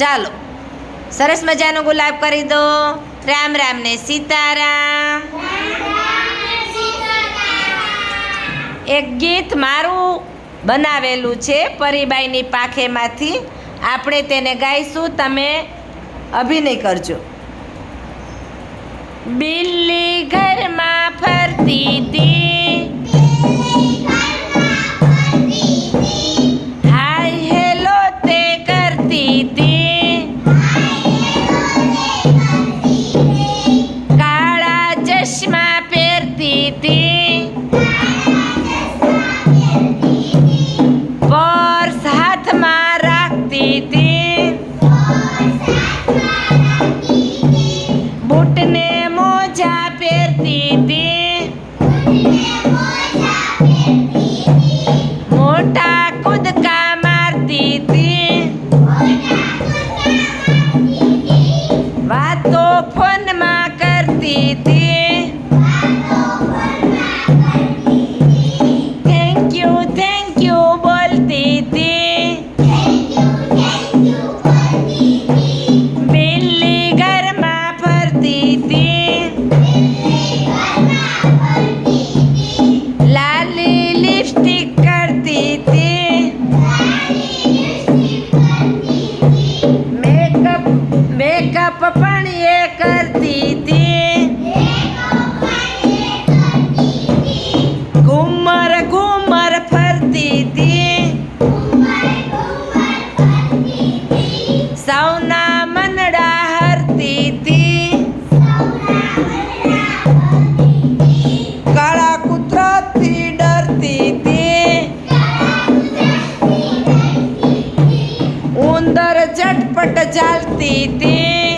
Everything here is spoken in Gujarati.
ચાલો સરસ મજાનો ગુલાબ કરી દો. રામ રામ ને સીતારામ. એક ગીત મારું બનાવેલું છે પરીબાઈની પાખેમાંથી. આપણે તેને ગાઈશું, તમે અભિનય કરજો. બિલ્લી ઘરમાં ફરતી હતી, હાય હેલો તે કરતી હતી, કાળા ચશ્મા પહેરતી હતી, પર્સ હાથમાં રાખતી હતી, બૂટને મોજા પહેરતી હતી, મોટા કૂદકા મારતી હતી, વાતો ફોનમાં કરતી હતી, થેન્ક યુ બોલતી હતી. બિલ્લી ઘરમાં ફરતી હતી, લાલી લિપસ્ટિક કરતી હતી, મેકઅપ પણ એ કરતી હતી, ઘુમર ફરતી હતી, સૌના મનડા હરતી હતી, કાળા કૂતરાથી ડરતી હતી, ઉંદર ઝટપટ ચાલતી હતી,